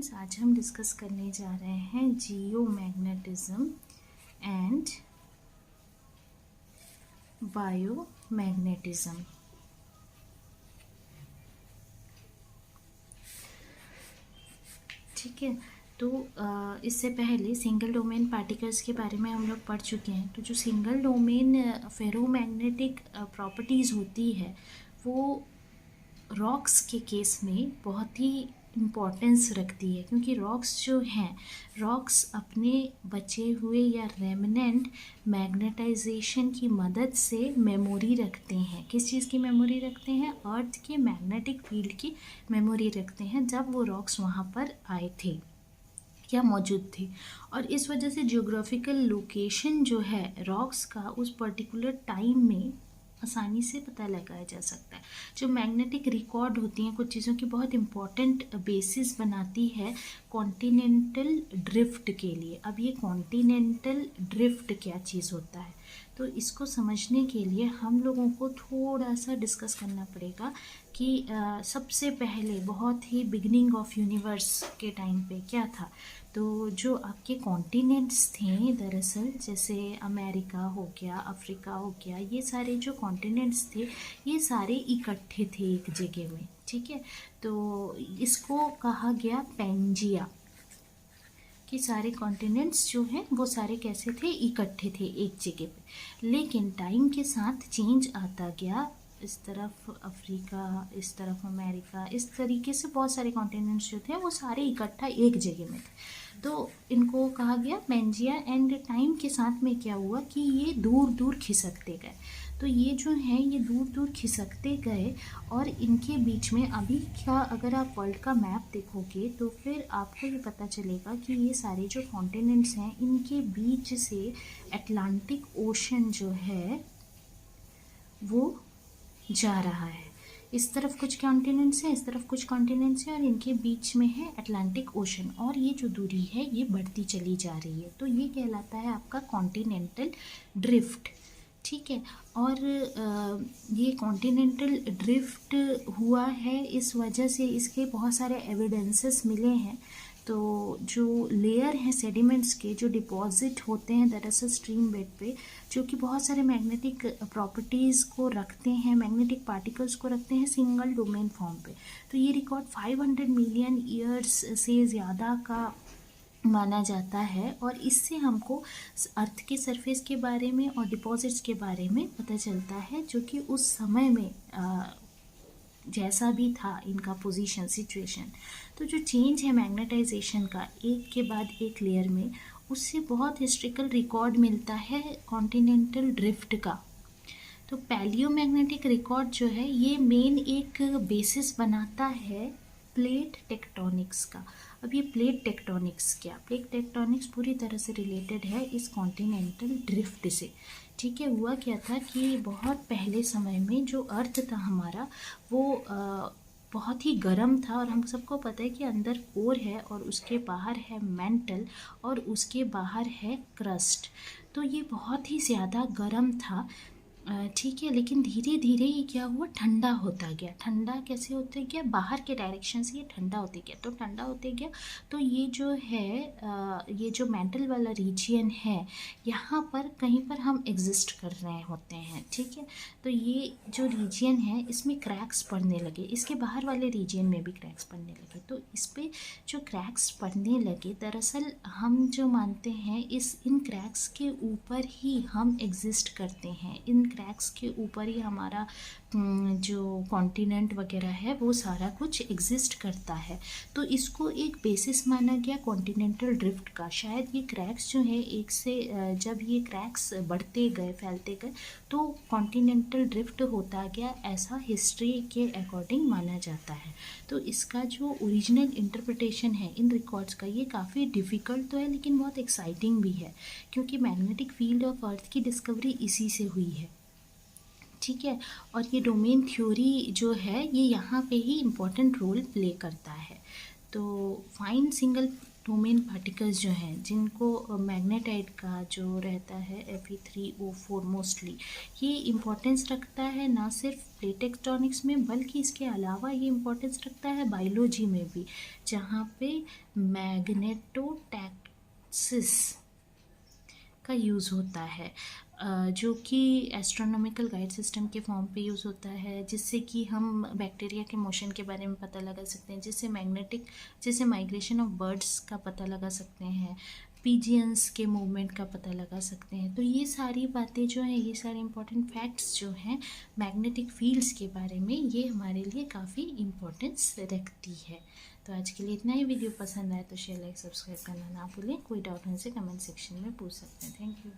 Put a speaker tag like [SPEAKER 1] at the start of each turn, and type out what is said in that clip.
[SPEAKER 1] Students, आज हम discuss करने जा रहे हैं जियोमैग्नेटिज्म एंड बायोमैग्नेटिज्म। ठीक है, तो इससे पहले सिंगल डोमेन पार्टिकल्स के बारे में हम लोग पढ़ चुके हैं। तो जो सिंगल डोमेन फेरोमैग्नेटिक प्रॉपर्टीज़ होती है वो रॉक्स के केस में बहुत ही इम्पोर्टेंस रखती है, क्योंकि रॉक्स अपने बचे हुए या रेमिनेंट मैग्नेटाइजेशन की मदद से मेमोरी रखते हैं। किस चीज़ की मेमोरी रखते हैं? अर्थ के मैग्नेटिक फील्ड की मेमोरी रखते हैं, जब वो रॉक्स वहाँ पर आए थे या मौजूद थे। और इस वजह से जियोग्राफिकल लोकेशन जो है रॉक्स का उस पर्टिकुलर टाइम में आसानी से पता लगाया जा सकता है। जो मैग्नेटिक रिकॉर्ड होती हैं कुछ चीज़ों की बहुत इम्पॉर्टेंट बेसिस बनाती है कॉन्टिनेंटल ड्रिफ्ट के लिए। अब ये कॉन्टिनेंटल ड्रिफ्ट क्या चीज़ होता है, तो इसको समझने के लिए हम लोगों को थोड़ा सा डिस्कस करना पड़ेगा कि सबसे पहले बहुत ही बिगिनिंग ऑफ यूनिवर्स के टाइम पे क्या था। तो जो आपके कॉन्टिनेंट्स थे दरअसल, जैसे अमेरिका हो गया, अफ्रीका हो गया, ये सारे जो कॉन्टिनेंट्स थे ये सारे इकट्ठे थे एक जगह में। ठीक है, तो इसको कहा गया पेंजिया, कि सारे कॉन्टिनेंट्स जो हैं वो सारे कैसे थे? इकट्ठे थे एक जगह पे। लेकिन टाइम के साथ चेंज आता गया, इस तरफ अफ्रीका, इस तरफ अमेरिका, इस तरीके से बहुत सारे कॉन्टिनेंट्स जो थे वो सारे इकट्ठा एक जगह में थे। तो इनको कहा गया पेंजिया। एंड टाइम के साथ में क्या हुआ कि ये दूर दूर खिसकते गए। तो ये जो हैं ये दूर दूर खिसकते गए और इनके बीच में अभी क्या, अगर आप वर्ल्ड का मैप देखोगे तो फिर आपको ये पता चलेगा कि ये सारे जो कॉन्टिनेंट्स हैं इनके बीच से अटलांटिक ओशन जो है वो जा रहा है। इस तरफ कुछ कॉन्टिनेंट्स हैं, इस तरफ कुछ कॉन्टिनेंट्स हैं, और इनके बीच में है अटलांटिक ओशन, और ये जो दूरी है ये बढ़ती चली जा रही है। तो ये कहलाता है आपका कॉन्टिनेंटल ड्रिफ्ट। ठीक है, और ये कॉन्टिनेंटल ड्रिफ्ट हुआ है इस वजह से इसके बहुत सारे एविडेंसेस मिले हैं। तो जो लेयर हैं सेडिमेंट्स के, जो डिपॉजिट होते हैं दरअसल स्ट्रीम बेड पे, जो कि बहुत सारे मैग्नेटिक प्रॉपर्टीज़ को रखते हैं, मैग्नेटिक पार्टिकल्स को रखते हैं सिंगल डोमेन फॉर्म पे। तो ये रिकॉर्ड 500 मिलियन ईयर्स से ज़्यादा का माना जाता है, और इससे हमको अर्थ के सरफेस के बारे में और डिपॉजिट्स के बारे में पता चलता है, जो कि उस समय में जैसा भी था इनका पोजीशन सिचुएशन। तो जो चेंज है मैग्नेटाइजेशन का एक के बाद एक लेयर में, उससे बहुत हिस्ट्रिकल रिकॉर्ड मिलता है कॉन्टिनेंटल ड्रिफ्ट का। तो पैलियोमैग्नेटिक रिकॉर्ड जो है ये मेन एक बेसिस बनाता है प्लेट टेक्टोनिक्स का। अब ये प्लेट टेक्टोनिक्स क्या? प्लेट टेक्टोनिक्स पूरी तरह से रिलेटेड है इस कॉन्टिनेंटल ड्रिफ्ट से। ठीक है, हुआ क्या था कि बहुत पहले समय में जो अर्थ था हमारा वो बहुत ही गर्म था, और हम सबको पता है कि अंदर कोर है और उसके बाहर है मेंटल और उसके बाहर है क्रस्ट। तो ये बहुत ही ज़्यादा गर्म था। ठीक है, लेकिन धीरे धीरे ये क्या हुआ, ठंडा होता गया। ठंडा कैसे होते गया? बाहर के डायरेक्शन से ये ठंडा होते गया। तो ठंडा होते गया तो ये जो है ये जो मेंटल वाला रीजियन है यहाँ पर कहीं पर हम एग्जिस्ट कर रहे होते हैं। ठीक है, तो ये जो रीजियन है इसमें क्रैक्स पड़ने लगे, इसके बाहर वाले रीजियन में भी क्रैक्स पड़ने लगे। तो इस पर जो क्रैक्स पड़ने लगे, दरअसल हम जो मानते हैं इन क्रैक्स के ऊपर ही हम एग्जिस्ट करते हैं, इन क्रैक्स के ऊपर ही हमारा जो कॉन्टिनेंट वगैरह है वो सारा कुछ एग्जिस्ट करता है। तो इसको एक बेसिस माना गया कॉन्टिनेंटल ड्रिफ्ट का। शायद ये क्रैक्स जो है एक से जब ये क्रैक्स बढ़ते गए, फैलते गए, तो कॉन्टिनेंटल ड्रिफ्ट होता गया, ऐसा हिस्ट्री के अकॉर्डिंग माना जाता है। तो इसका जो ओरिजिनल इंटरप्रिटेशन है इन रिकॉर्ड्स का, ये काफ़ी डिफ़िकल्ट तो है लेकिन बहुत एक्साइटिंग भी है, क्योंकि मैग्नेटिक फील्ड ऑफ अर्थ की डिस्कवरी इसी से हुई है। ठीक है, और ये डोमेन थ्योरी जो है ये यहाँ पे ही इम्पोर्टेंट रोल प्ले करता है। तो फाइन सिंगल डोमेन पार्टिकल्स जो हैं, जिनको मैग्नेटाइट का जो रहता है Fe3O4 मोस्टली, ये इम्पोर्टेंस रखता है ना सिर्फ प्लेट टेक्टोनिक्स में, बल्कि इसके अलावा ये इम्पोर्टेंस रखता है बायोलॉजी में भी, जहाँ पे मैग्नेटोटैक्सिस का यूज़ होता है, जो कि एस्ट्रोनॉमिकल गाइड सिस्टम के फॉर्म पे यूज़ होता है, जिससे कि हम बैक्टीरिया के मोशन के बारे में पता लगा सकते हैं, जिससे माइग्रेशन ऑफ बर्ड्स का पता लगा सकते हैं, पीजियंस के मूवमेंट का पता लगा सकते हैं। तो ये सारी बातें जो हैं, ये सारे इंपॉर्टेंट फैक्ट्स जो हैं मैग्नेटिक फील्ड्स के बारे में, ये हमारे लिए काफ़ी इम्पोर्टेंस रखती है। तो आज के लिए इतना ही। वीडियो पसंद आए तो शेयर, लाइक, सब्सक्राइब करना ना भूलें। कोई डाउट हमसे कमेंट सेक्शन में पूछ सकते हैं। Thank you.